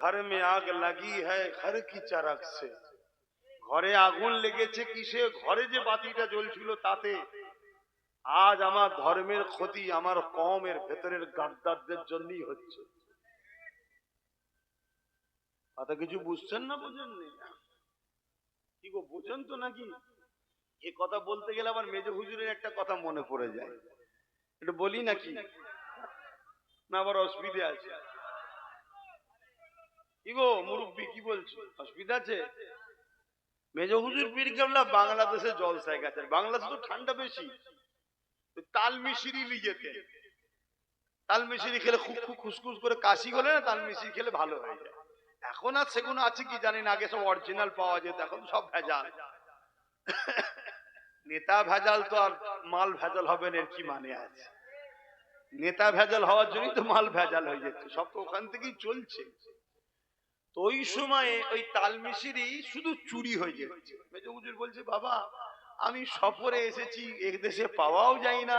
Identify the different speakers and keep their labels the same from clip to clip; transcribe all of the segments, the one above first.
Speaker 1: घर में आग लगी है घर की चरक से ঘরে আগুন লেগেছে কিসে ঘরে যে বাতিটা জ্বলছিল তাতে আজ আমার ধর্মের ক্ষতি আমার কওমের ভেতরের গাদ্দারদের জন্যই হচ্ছে কথা কিছু বুঝছেন না বুঝেন না কি গো বুঝেন তো নাকি এই কথা বলতে গেলে আবার মেজো হুজুরের একটা কথা মনে পড়ে যায় এটা বলি নাকি না আবার অসুবিধা আছে কি গো মুরব্বি কি বলছো অসুবিধা আছে মেজো হুজুর পীর কেবলা বাংলাদেশে জলসায় গেছে বাংলাদেশে তো ঠান্ডা বেশি তাল মিশরি লিজেতে তাল মিশরি খেলে খুব খুব খুসখুস করে কাশি গলে না তাল মিশরি খেলে ভালো হয়ে যায় এখন আর সেগুলো আছে কি জানি না আগে সব অরিজিনাল পাওয়া যেত এখন সব ভেজাল নেতা ভেজাল তো আর মাল ভেজাল হবে না এর কি মানে আছে নেতা ভেজাল হওয়ার জন্যই তো মাল ভেজাল হয়ে যাচ্ছে সব তো ওখান থেকেই চলছে তো ওই সময়ে ওই তাল মিশরি শুধু চুরি হয়ে যাচ্ছে মেজো হুজুর বলছে বাবা আমি সফরে এসেছি এক দেশে পাওয়াও যায় না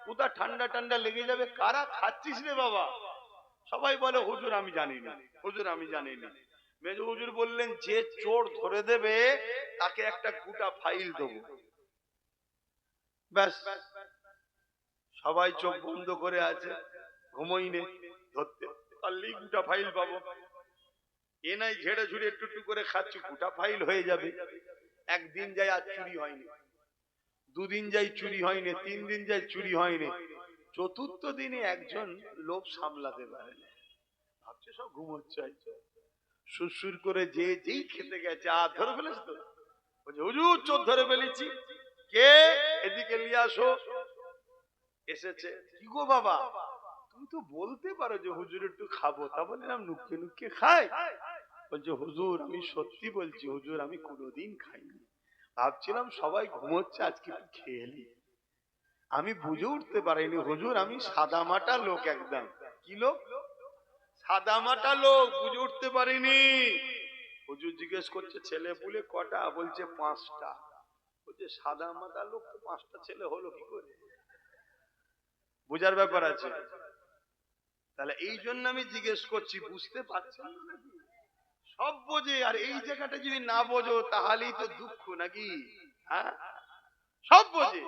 Speaker 1: কোথা ঠান্ডা ঠান্ডা লেগে যাবে কারা খাচ্ছিস রে বাবা সবাই বলে হুজুর আমি জানি না হুজুর আমি জানি না মেজো হুজুর বললেন যে চোর ধরে দেবে তাকে একটা গোটা ফাইল দেবো ব্যাস সবাই চোখ বন্ধ করে আছে ঘুমোই নে ধরতে পারলেই গোটা ফাইল পাবো এ নাই ঝেড়ে ঝুড়ে একটু একটু করে খাচ্ছি গোটা ফাইল হয়ে যাবে একদিন যাই আর চুরি হয়নি দুদিন যাই চুরি হয়নি 3 দিন যাই চুরি হয়নি চতুর্থ দিনে একজন লোক সামলাতে পারে না ভাবছে সব ঘুমোচ্ছে সুরসুর করে যে যেই খেতে গেছে আর ধরে ফেলেছে তো বলছে হুজুর চোর ধরে ফেলেছি কে এদিকে নিয়ে আসো এসেছে কি গো বাবা তুমি তো বলতে পারো যে হুজুর একটু খাবো তা বললাম নুকে নুকে খাই বলছে হুজুর আমি সত্যি বলছি হুজুর আমি কোনোদিন খাইনি ভাবছিলাম সবাই ঘুমোচ্ছে আজকে একটু খেয়ে নি আমি বুঝে উঠতে পারিনি হুজুর আমি সাদামাটা লোক একদম কি লোক সাদামাটা লোক বুঝে উঠতে পারিনি হুজুর জিজ্ঞেস করছে ছেলে পুলে কটা বলছে 5টা বলছে সাদামাটা লোক তো 5টা ছেলে হলো কি করে বুঝার ব্যাপার আছে তাহলে এই জন্য আমি জিজ্ঞেস করছি বুঝতে পারছেন নাকি সব বোঝে আর এই জায়গাটা যদি না বোঝো তাহলেই তো দুঃখ নাকি হ্যাঁ সব বোঝে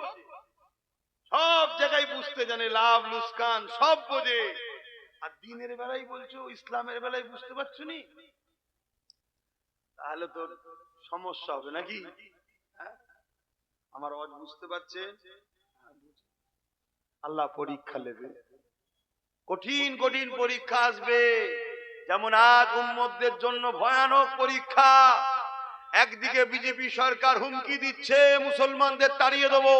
Speaker 1: সব জায়গায় বুঝতে জানে লাভ লুসকান সব বোঝে আর দিনের বেলায় বলছো ইসলামের বেলায় বুঝতে পারছো নি তাহলে তো সমস্যা হবে নাকি আমার আওয়াজ বুঝতে পারছে আল্লাহ পরীক্ষা নেবে কঠিন কঠিন পরীক্ষা আসবে যেমন আজ উম্মতদের জন্য ভয়ানক পরীক্ষা একদিকে বিজেপি সরকার হুমকি দিচ্ছে মুসলমানদের তাড়িয়ে দেবো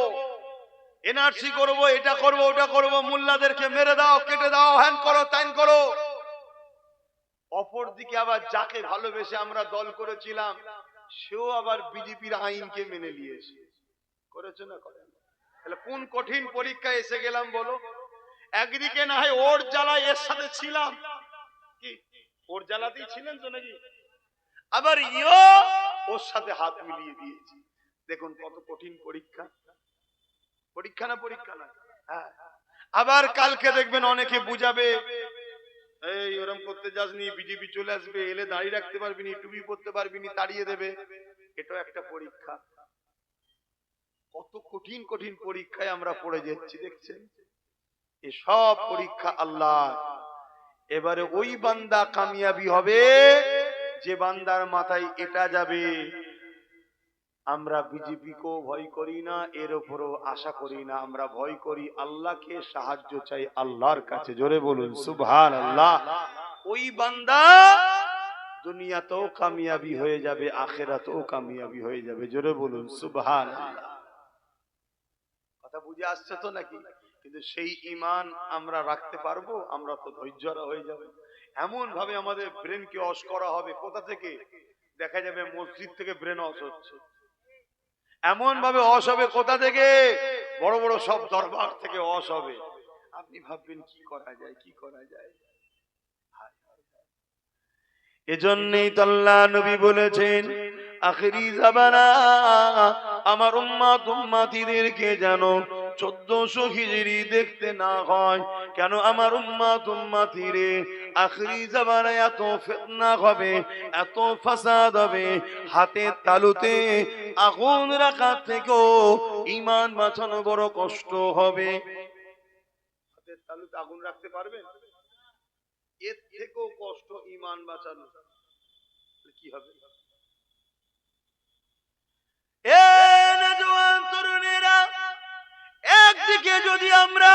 Speaker 1: এনআরসি করব এটা করব ওটা করব মোল্লাদেরকে মেরে দাও কেটে দাও হ্যান করো ত্যান করো অপরদিকে আবার যাকে ভালোবেসে আমরা দল করেছিলাম সেও আবার বিজেপির আইনকে মেনে নিয়েছে করেছে না করে তাহলে কোন কঠিন পরীক্ষা এসে গেলাম বলো একদিকে না হয় ওর জ্বালায় এর সাথে ছিলাম কি ওর জ্বালাতেই ছিলেন তো নাকি আবার ইও ওর সাথে হাত মিলিয়ে দিয়েছি দেখুন কত কঠিন পরীক্ষা পরীক্ষা না পরীক্ষা না হ্যাঁ আবার কালকে দেখবেন অনেকে বুঝাবে এই ওরম করতে যাসনি বিজেপি চলে আসবে এলে দাঁড়িয়ে রাখতে পারবি নি টুপি পরতে পারবি নি তাড়িয়ে দেবে এটাও একটা পরীক্ষা কত কঠিন কঠিন পরীক্ষায় আমরা পড়ে যাচ্ছি দেখছেন এই সব পরীক্ষা আল্লাহ এবারে ওই বান্দা কামিয়াবি হবে যে বান্দার মাথায় এটা যাবে আমরা বিজেপিকেও ভয় করি না এর উপরও আশা করি না আমরা ভয় করি আল্লাহকে সাহায্য চাই আল্লাহর কাছে জোরে বলুন সুবহানাল্লাহ ওই বান্দা দুনিয়াতেও কামিয়াবি হয়ে যাবে আখিরাতেও কামিয়াবি হয়ে যাবে জোরে বলুন সুবহানাল্লাহ কথা বুঝে আসছে তো নাকি কিন্তু সেই ঈমান আমরা রাখতে পারবো আমরা তো ধৈর্যরা হয়ে যাবে এমন ভাবে আমাদের ব্রেনকে ওয়াশ করা হবে কোথা থেকে দেখা যাবে মসজিদ থেকে ব্রেন ওয়াশ হচ্ছে এমন ভাবে ওয়াশ হবে কোথা থেকে বড় বড় সব দরবার থেকে ওয়াশ হবে আপনি ভাববেন কি করা যায় কি করা যায় এজন্যই তো আল্লাহ নবী বলেছেন আখিরি জামানা আমার উম্মত উম্মতিদেরকে যেন 1400 হিজরি দেখতে না হয় কেন আমার উম্মতি রে আখরি জামানে এত ফিতনা হবে, এত ফাসাদ হবে, হাতের তালুতে আগুন রাখার থেকেও ঈমান বাঁচানো বড় কষ্ট হবে। হাতের তালুতে আগুন রাখতে পারবেন? এর থেকেও কষ্ট ঈমান বাঁচানো। কি হবে? এ নওজোয়ান তরুণেরা, একদিকে যদি আমরা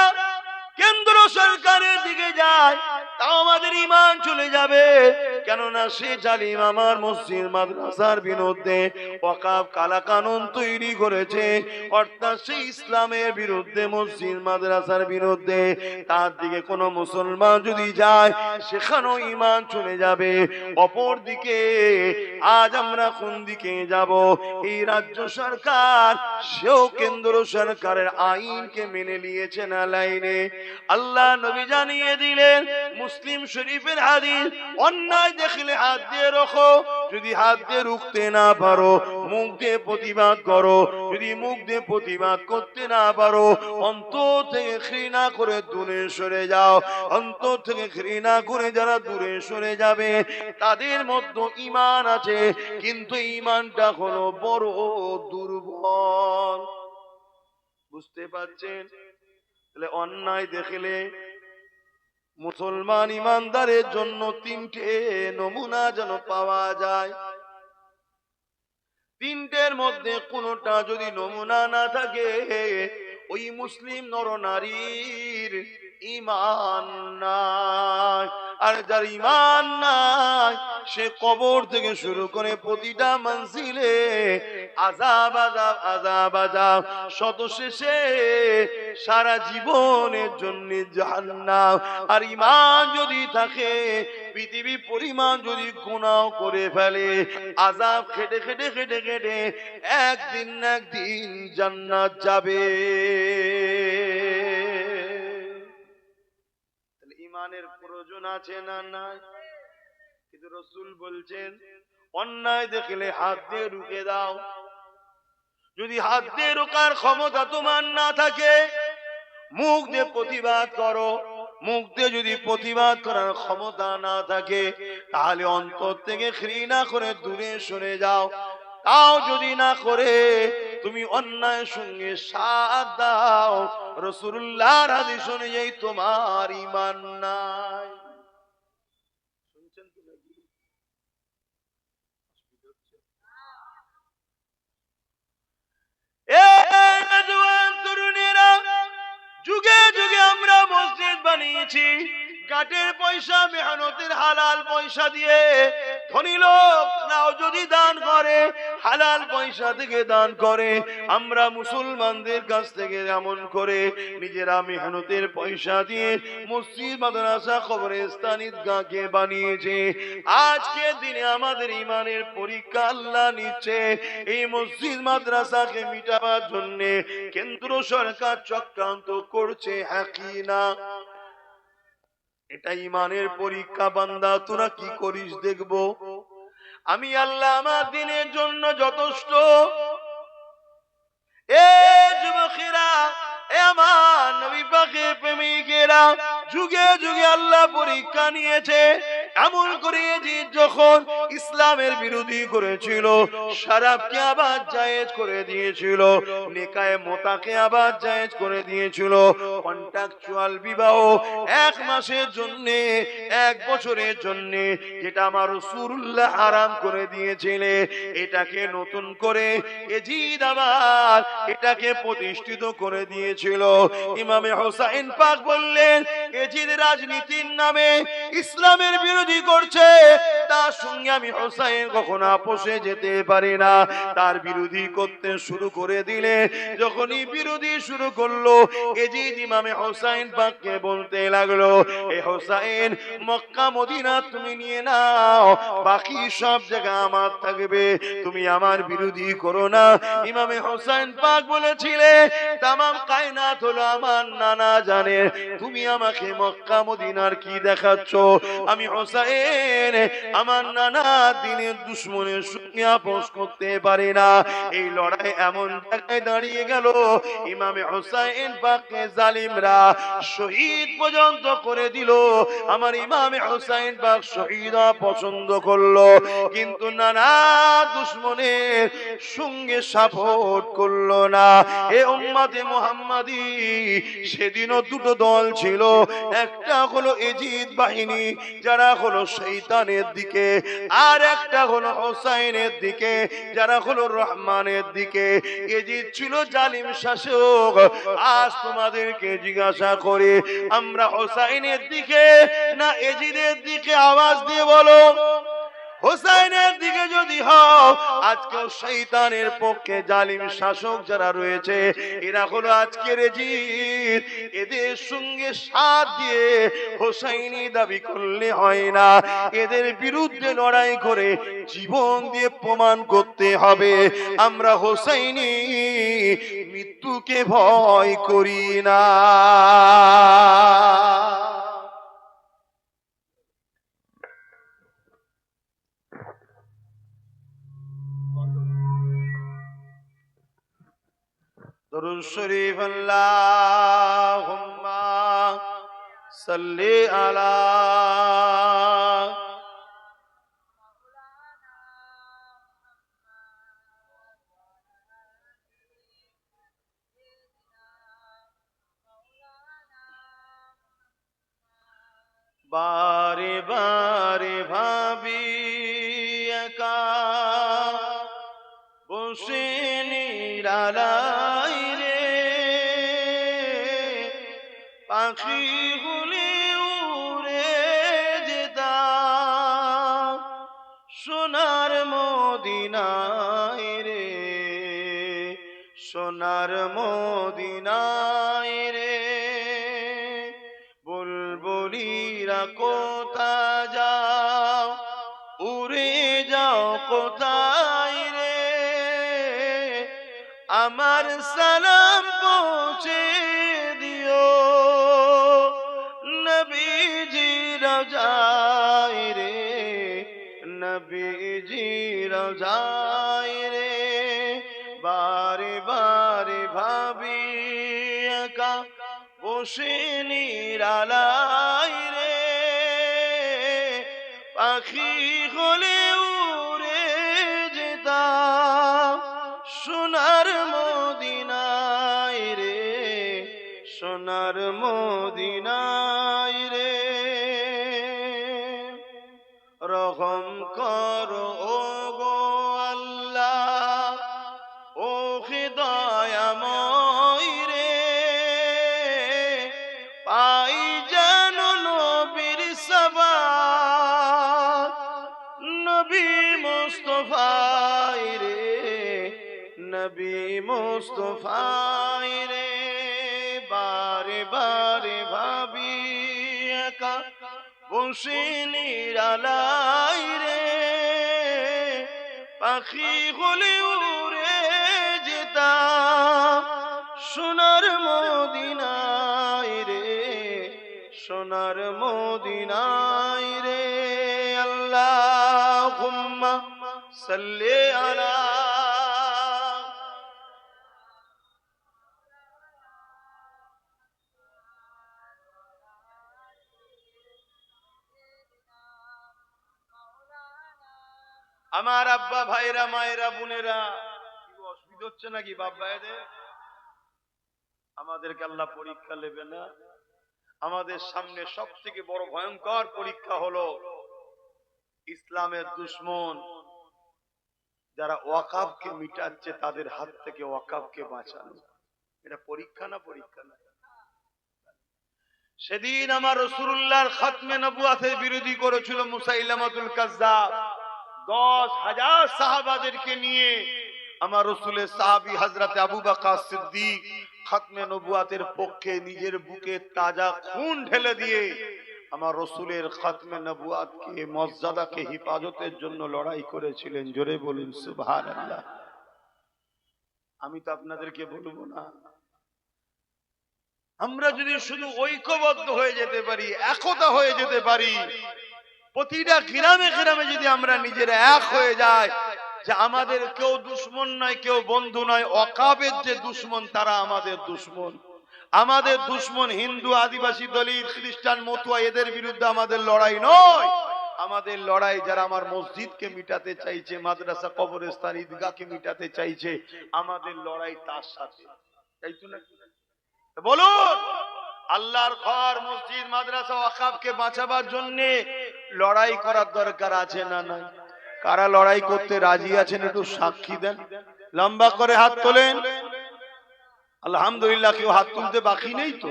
Speaker 1: কেন্দ্র সরকারের দিকে যাই তাও আমাদের ঈমান চলে যাবে, কেননা সে জালিম আমার মসজিদ মাদ্রাসার বিরুদ্ধে ওয়াকফ কালাকানুন তৈরি করেছে, অর্থাৎ সে ইসলামের বিরুদ্ধে, মসজিদ মাদ্রাসার বিরুদ্ধে। তার দিকে কোনো মুসলমান যদি যায় সেখানেও ঈমান চলে যাবে। অপর দিকে আজ আমরা কোন দিকে যাব? এই রাজ্য সরকার, সেও কেন্দ্র সরকারের আইনকে মেনে নিয়েছে না লাইনে। আল্লাহ নবী জানিয়ে দিলেন মুসলিম শরীফের হাদিস, অন্যায় দেখলে হাত দিয়ে রাখো, যদি হাত দিয়ে রুখতে না পারো মুখ দিয়ে প্রতিবাদ করো, যদি মুখ দিয়ে প্রতিবাদ করতে না পারো অন্তর থেকে ঘৃণা করে দূরে সরে যাও। অন্তর থেকে ঘৃণা করে যারা দূরে সরে যাবে তাদের মধ্যে ঈমান আছে, কিন্তু ঈমানটা হলো বড় দুর্বল। বুঝতে পারছেন? তাহলে অন্যায় দেখলে মুসলমান ইমানদারের জন্য তিনটে নমুনা যেন পাওয়া যায়। তিনটের মধ্যে কোনটা যদি নমুনা না থাকে ওই মুসলিম নরনারীর ঈমান নাই। আর যার ঈমান নাই সে কবর থেকে শুরু করে প্রতিটা মঞ্জিলে আযাব আযাব আযাব আযাব, শত শেষে সারা জীবনের জন্য জাহান্নাম। আর ঈমান যদি থাকে, পৃথিবী পরিমাণ যদি গুনাহ করে ফেলে, আযাব খেটে খেটে খেটে খেটে একদিন না একদিন জান্নাত যাবে। তাহলে ঈমানের প্রয়োজন আছে না নাই? কিন্তু রাসূল বলছেন অন্যায় দেখলে হাত দিয়ে রুখে দাও। যদি হাত দিয়ে রোকার ক্ষমতা তোমার না থাকে, মুখ দিয়ে প্রতিবাদ করো। মুখ দিয়ে যদি প্রতিবাদ করার ক্ষমতা না থাকে তাহলে অন্তর থেকে ঘৃণা করে দূরে সরে যাও। তাও যদি না করে তুমি অন্যায়ের সঙ্গে সাথ দাও, রাসূলুল্লাহর হাদিস অনুযায়ী তোমার ঈমান নাই। শুনছেন তো নাকি? তরুণেরা, যুগে যুগে আমরা মসজিদ বানিয়েছি গাটের পয়সা, মেহনতের হালাল পয়সা দিয়ে। ধনী লোক নাও যদি দান করে, হালাল পয়সা থেকে দান করে। আমরা মুসলমানদের কাছ থেকে এমন করে নিজেরা মেহনতের পয়সা দিয়ে মসজিদ মাদ্রাসা কবরস্থান ঈদগাহকে বানিয়েছে। আজকের দিনে আমাদের ঈমানের পরীক্ষা আল্লাহ নিচ্ছে। এই মসজিদ মাদ্রাসাকে মিটাবার জন্য কেন্দ্র সরকার চক্রান্ত করছে, হ্যাঁ কি না? এটা ঈমানের পরীক্ষা। বান্দা তোরা কি করিস দেখবো। আমি আল্লাহ আমার দিনের জন্য যথেষ্ট। এ যুবকেরা, এ আমার নবী পাকের প্রেমিকেরা, যুগে যুগে আল্লাহ পরীক্ষা নিয়েছে। এমন করে যে যখন ইসলামের বিরোধী করেছিল, শরাবকে আবার জায়েজ করে দিয়েছিল, নিকায়ে মুতাকে আবার জায়েজ করে দিয়েছিল, কন্ট্রাকচুয়াল বিবাহ 1 মাসের জন্য, 1 বছরের জন্য, যেটা আমার রাসূলুল্লাহ হারাম করে দিয়েছিলেন, এটাকে নতুন করে এজিদ আবার এটাকে প্রতিষ্ঠিত করে দিয়েছিল। ইমামে হোসাইন পাক বললেন এজিদ রাজনীতির নামে ইসলামের বিরোধী করছে, তার সঙ্গে আমি হোসাইন কখনো আপোষে যেতে পারি না। তার বিরোধী করতে শুরু করে দিলে, যখনই বিরোধী শুরু করলো এজিদ ইমামে হোসাইন পাককে বলতে লাগলো, এ হোসাইন মক্কা মদিনা তুমি নিয়ে নাও, বাকি সব জায়গা আমার থাকবে, তুমি আমার বিরোধী করো না। ইমামে হোসেন পাক বলেছিলে তামাম কায়নাত হলো আমার নানা জানে, তুমি আমাকে মক্কা মদিনার কি দেখাচ্ছ? আমি হোসেন আমার নানা দিনের দুশমনের সঙ্গে আপোষ করতে পারি না। এই লড়াই এমন জায়গায় দাঁড়িয়ে গেল, ইমামে হোসেন পাককে জালিমরা শহীদ পর্যন্ত করে দিল। আমার ইমামে হোসেন পাক শহীদ পছন্দ করলো, কিন্তু নানা দুশমনের সঙ্গে সাপোর্ট করলো না। এ উম্মতে মুহাম্মাদি সেদিনও দুটো দল ছিল, একটা হলো এজিদ বাহিনী যারা হলো শয়তানের দিকে, আর একটা হলো হোসাইনের দিকে যারা হলো রহমানের দিকে। এজিদ ছিল জালিম শাসক। আজ তোমাদেরকে জিজ্ঞাসা করে আমরা হোসাইনের দিকে না এজিদের দিকে? আওয়াজ দিয়ে বলো। হোসাইনের দিকে যদি হও, আজকেও শয়তানের পক্ষে জালিম শাসক যারা রয়েছে এরা হলো আজকের এজিদ, এদের সঙ্গে সাথ দিয়ে হোসাইনি দাবি করলে হয় না, এদের বিরুদ্ধে লড়াই করে জীবন দিয়ে প্রমাণ করতে হবে আমরা হোসাইনি মৃত্যুকে ভয় করি না। দরুদ শরীফ আল্লাহুম্মা সাল্লি আলা বারে বারে ভাবি একা বসে নিরালাই রে, পাখি গুলি উড়ে যেতাম সোনার মদিনায় রে, সোনার মদিনায় রে। বুলবুলিরা কোথা যাও, উড়ে যাও কোথায় রে, আমার সালাম পৌঁছে দিও নবীজি রওজায় রে, নবীজি রওজায় রে। বারে বারে ভাবি একা বসে নিরালাই রে, পাখি হলে উড়ে যেতাম সোনার মদিনায় রে, সোনার মদিনায় রে। রহম করো ও গো আল্লাহ, ও দয়াময় রে, পাই যেন নবীর সাবাত, নবী মুস্তাফায় রে, নবী মুস্তাফায় রে। বারে বারে ভাবি একা বসে নিরালাই রে, পাখি হলে উড়ে যেতাম সোনার মদিনায় রে, সোনার মদিনায় রে। আল্লাহুম্মা সাল্লি আলা আমার আব্বা ভাইরা মায়েরা বোনেরা। অসুবিধা হচ্ছে নাকি বাপ ভাইদের? আমাদেরকে আল্লাহ পরীক্ষা নেবে না? আমাদের সামনে সব থেকে বড় ভয়ঙ্কর পরীক্ষা হলো ইসলামের দুশ্মন যারা ওয়াকাফকে মিটাচ্ছে তাদের হাত থেকে ওয়াকাফকে বাঁচানো। এটা পরীক্ষা না? পরীক্ষা না? সেদিন আমার রাসূলুল্লাহর খাতমে নবুয়াতের বিরোধী করেছিল মুসাইলামাতুল কাজ্জাব। 10,000 সাহাবাদেরকে নিয়ে আমার রাসূলের সাহাবী হযরতে আবু বকর সিদ্দিক খাতমে নবুয়াতের পক্ষে নিজের বুকে তাজা খুন ঢেলে দিয়ে আমার রসুলের খাতমে নবুয়াতকে মর্যাদাকে হিফাজতের জন্য লড়াই করেছিলেন। জোরে বলুন সুবহানাল্লাহ। আমি তো আপনাদেরকে বলবো না, আমরা যদি শুধু ঐক্যবদ্ধ হয়ে যেতে পারি, একতা হয়ে যেতে পারি, প্রতিটা গ্রামে গ্রামে যদি আমরা নিজেরা এক হয়ে যাই, যে আমাদের কেউ দুশমন নয়, কেউ বন্ধু নয়, ওয়াকাবের যে দুশমন তারা আমাদের দুশমন। আমাদের দুশমন হিন্দু, আদিবাসী, দলিত, খ্রিস্টান, মতুয়া, এদের বিরুদ্ধে আমাদের লড়াই নয়। আমাদের লড়াই যারা আমার মসজিদকে মিটাতে চাইছে, মাদ্রাসা, কবরস্থান, ঈদগাহকে মিটাতে চাইছে, আমাদের লড়াই তার সাথে। তাই তো না? বলুন, আল্লাহর ঘর, মসজিদ, মাদ্রাসা, ওয়াকাফকে বাঁচাবার জন্য লড়াই করার দরকার আছে না নাই? কারা লড়াই করতে রাজি আছেন একটু সাক্ষী দেন, লম্বা করে হাত তোলেন। আলহামদুলিল্লাহ, কেউ হাত তুলতে বাকি নেই তো?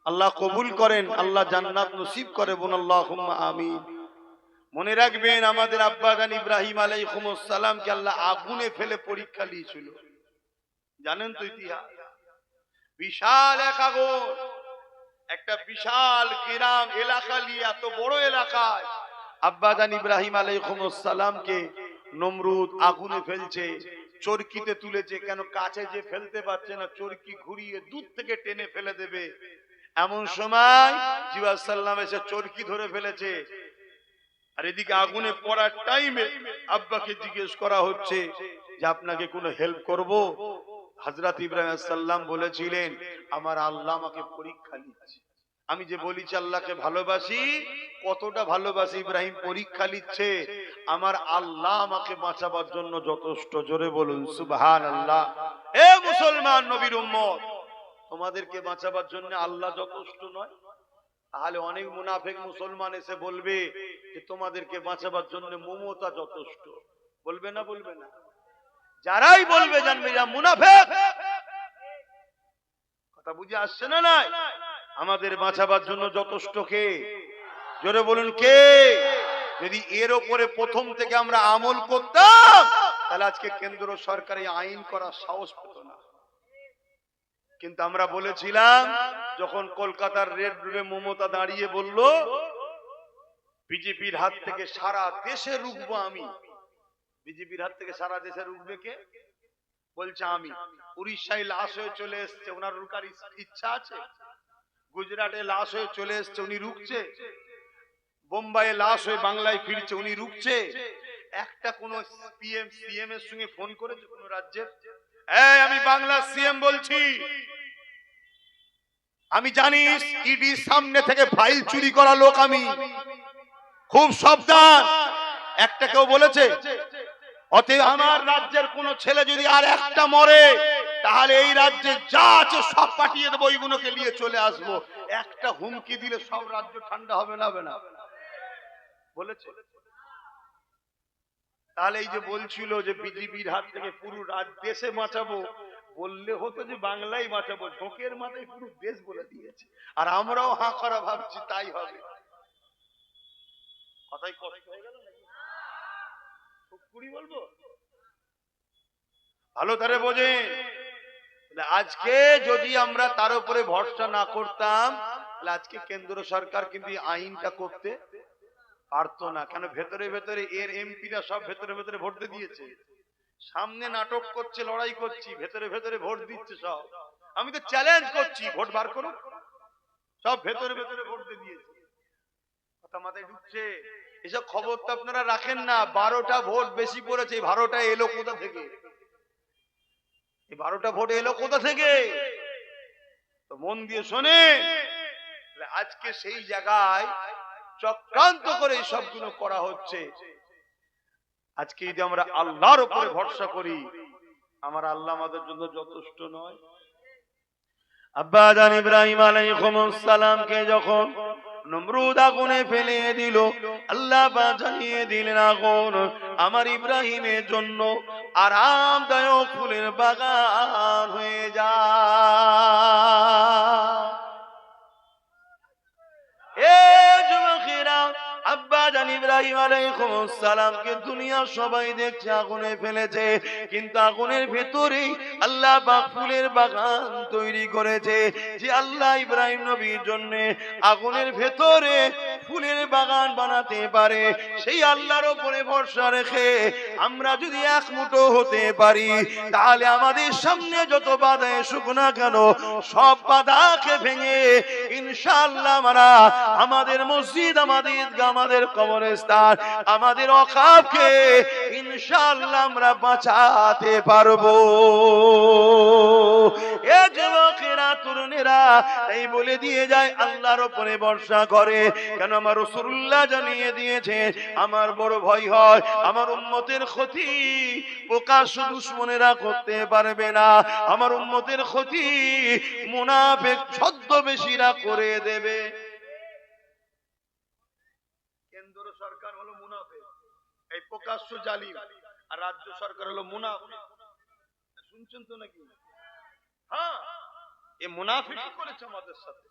Speaker 1: আল্লাহ কবুল করেন, আল্লাহ জান্নাত নসিব করে, বলুন আল্লাহুম্মা আমিন। মনে রাখবেন, আমাদের আব্বা জান ইব্রাহিম আলাইহিস সালামকে আল্লাহ আগুনে ফেলে পরীক্ষা নিয়েছিল, জানেন তো ইতিহাস। বিশাল এক আগুন, একটা বিশাল গ্রাম এলাকা নিয়ে, এত বড় এলাকায় আব্বা জান ইব্রাহিম আলাইহিস সালামকে নমরুদ আগুনে ফেলছে, চরকিতে তুলেছে। কেন? কাছে যে ফেলতে পারছে না, চরকি ঘুরিয়ে দূর থেকে টেনে ফেলে দেবে। এমন সময় জিবরাইল সাল্লাম এসে চরকি ধরে ফেলেছে, আর এদিকে আগুনে পড়ার টাইমে আব্বাকে জিজ্ঞেস করা হচ্ছে যে আপনাকে কোনো হেল্প করব? হযরত ইব্রাহিম সাল্লাম বলেছিলেন, আমার আল্লাহ আমাকে পরীক্ষা নিচ্ছে। আমি যে বলেছি আল্লাহকে ভালোবাসি, কতটা ভালোবাসি, ইব্রাহিম পরীক্ষা নিচ্ছে। আমার আল্লাহ আমাকে বাঁচাবার জন্য যথেষ্ট। জোরে বলুন সুবহানাল্লাহ। এ মুসলমান নবীর উম্মত, তোমাদেরকে বাঁচাবার জন্য আল্লাহ যথেষ্ট নয়? তাহলে অনেক মুনাফিক মুসলমান এসে বলবে যে তোমাদেরকে বাঁচাবার জন্য মমতা যথেষ্ট। বলবে না? বলবে না? যারাই বলবে জানবে এরা মুনাফিক। কথা বুঝে আসছে না? নাই? আমাদের বাঁচাবার জন্য যথেষ্ট কে? জোরে বলুন কে? যদি এর উপরে প্রথম থেকে আমরা আমল করতাম, তাহলে আজকে কেন্দ্র সরকারি আইন করার সাহস পেত না। কিন্তু আমরা বলেছিলাম, যখন কলকাতার রেড রোডে মমতা দাঁড়িয়ে বলল বিজেপির হাত থেকে সারা দেশে রুখবো আমি। বিজেপির হাত থেকে সারা দেশে রুখবে কে? বলছে আমি। উড়িষ্যায় লাশ হয়ে চলে এসছে, ওনার রুকার ইচ্ছা আছে? গুজরাটে লাশ হয়ে চলে এসছে, উনি রুখছে? বোম্বাইয়ে লাশ হয়ে বাংলায় ফিরছে, উনি রুখছে? একটা কোন পিএম সিএম এর সঙ্গে ফোন করেছে কোন রাজ্যের? এই আমি বাংলার সিএম বলছি, আমি জানিস ইডি সামনে থেকে ফাইল চুরি করা লোক আমি, খুব সাবধান। একটা কেউ বলেছে? অতএব আমার রাজ্যের কোন ছেলে যদি আর একটা মরে, তাহলে এই রাজ্যে যা আছে সব পাঠিয়ে দেবো, ওইগুলোকে নিয়ে চলে আসবো। একটা হুমকি দিলে সব রাজ্য ঠান্ডা হবে না? হবে না? বলেছে? তাহলে এই যে বলছিল যে বিজেপির হাত থেকে পুরো দেশে বাঁচাবো, বললে হতো যে বাংলায় বাঁচাবো। ঝোঁকের মাথায় পুরো দেশ বলে দিয়েছে, আর আমরাও হাঁ করা ভাবছি তাই হবে। কথাই কষ্ট হয়ে গেল নাকি? বলবো ভালো ধারে বোঝেন। আজকে যদি আমরা তার উপরে ভরসা না করতাম, তাহলে আজকে কেন্দ্র সরকার কিন্তু আইনটা করতে পারতো না। কেন? ভেতরে ভেতরে এর এমপিরা সব ভেতরে ভেতরে ভোট দিয়েছে, সামনে নাটক করছে, লড়াই করছি, ভেতরে ভেতরে ভোট দিচ্ছে সব। আমি তো চ্যালেঞ্জ করছি, ভোট বার করুন। সব ভেতরে ভেতরে ভোট দিয়েছে। কথা মাথায় ঢুকছে? এসব খবর তো আপনারা রাখেন না। 12টা ভোট বেশি পড়েছে, 12টা এলো কোথা থেকে? এই 12টা ভোট এলো কোথা থেকে? তো মন দিয়ে শোনেন, আজকে সেই জায়গায় চক্রান্ত করে এই সবগুলো করা হচ্ছে। আজকে যদি আমরা আল্লাহর উপরে ভরসা করি, আমার আল্লাহ আমাদের জন্য যথেষ্ট নয়? আব্বা জান ইব্রাহিম আলাইহিস সালামকে যখন নমরুদ আগুনে ফেলে দিল, আল্লাহ বাঁচিয়ে দিলেন আগুন আমার ইব্রাহিমের জন্য আরামদায়ক ফুলের বাগান হয়ে যায়। এ যুবকেরা, আব্বা
Speaker 2: জান ইব্রাহিম আলাইহিস সালামকে দুনিয়া সবাই দেখছে আগুনে ফেলেছে, কিন্তু আগুনের ভেতরেই আল্লাহ পাক ফুলের বাগান তৈরি করেছে। যে আল্লাহ ইব্রাহিম নবীর জন্য আগুনের ভেতরে ফুলের বাগান বানাতে পারে, সেই আল্লাহর উপরে ভরসা রেখে আমরা যদি এক মুঠো হতে পারি, তাহলে আমাদের সামনে যত বাধা এসুক না কেন, সব বাধাকে ভেঙে ইনশাআল্লাহ আমরা আমাদের মসজিদ, আমাদের ঈদগাহ, আমাদের কবরস্থান, আমাদের ওয়াকফকে ইনশাআল্লাহ আমরা বাঁচাতে পারবো। এ যুবকেরা, তরুণেরা, এই বলে দিয়ে যায় আল্লাহর উপরে ভরসা করে। কেন? আমার রাসূলুল্লাহ জানিয়ে দিয়েছে, আমার বড় ভয় হয় আমার উম্মতের ক্ষতি প্রকাশ্য দুশমনেরা করতে পারবে না, আমার উম্মতের ক্ষতি মুনাফিক ছদ্মবেশীরা করে দেবে।
Speaker 1: কেন্দ্র সরকার হলো মুনাফিক, এই প্রকাশ্য জালিম, আর রাজ্য সরকার হলো মুনাফিক। শুনছেন তো নাকি? হ্যাঁ, এ মুনাফিকই করেছে আমাদের সাথে।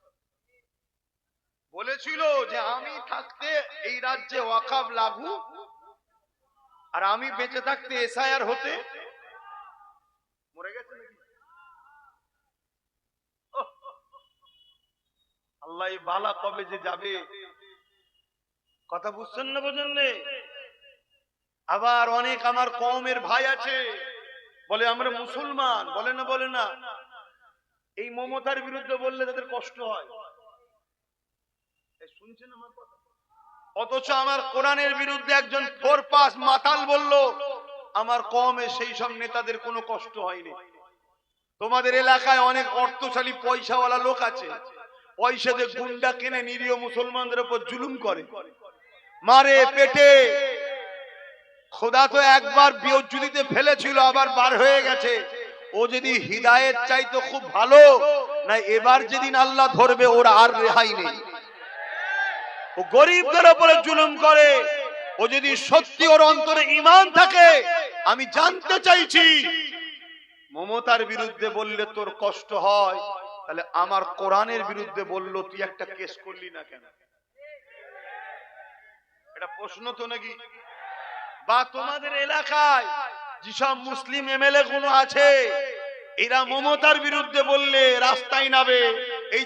Speaker 1: বলেছিল যে আমি থাকতে এই রাজ্যে ওয়াকফ লাগু, আর আমি বেঁচে থাকতে এসআইআর হতে। মরে গেছে নাকি? আল্লাহ বালা কবে যে যাবে, কথা বুঝছেন না? বোঝেন না? আবার অনেক আমার কওমের ভাই আছে, বলে আমরা মুসলমান, বলে না বলে না, এই মমতার বিরুদ্ধে বললে তাদের কষ্ট হয়। শুনছেন আমার কথা? অথচ আমার কোরআনের বিরুদ্ধে একজন ফোরপাস মাতাল বলল, আমার কওমে সেই সব নেতাদের কোনো কষ্ট হয়নি। তোমাদের এলাকায় অনেক অর্থশালী পয়সাওয়ালা লোক আছে, পয়সা দিয়ে গুন্ডা কিনে নিরীহ মুসলমানদের উপর জুলুম করে, মারে পেটে। খোদা তো একবার বিয়জ্জুদিতে ফেলেছিল, আবার বার হয়ে গেছে। ও যদি হিদায়েত চাইতো খুব ভালো, না এবার যেদিন আল্লাহ ধরবে ওর আর রেহাই নেই। ও গরিবদের উপরে জুলুম করে। ও যদি সত্যি ওর অন্তরে ঈমান থাকে, আমি জানতে চাইছি, মমতার বিরুদ্ধে বললে তোর কষ্ট হয়, তাহলে আমার কোরআনের বিরুদ্ধে বললো তুই একটা কেস করলি না কেন? এটা প্রশ্ন তো নাকি? বা তোমাদের এলাকায় যেসব মুসলিম এমএলএ গুলো আছে, এরা মমতার বিরুদ্ধে বললে রাস্তায় নামে, এই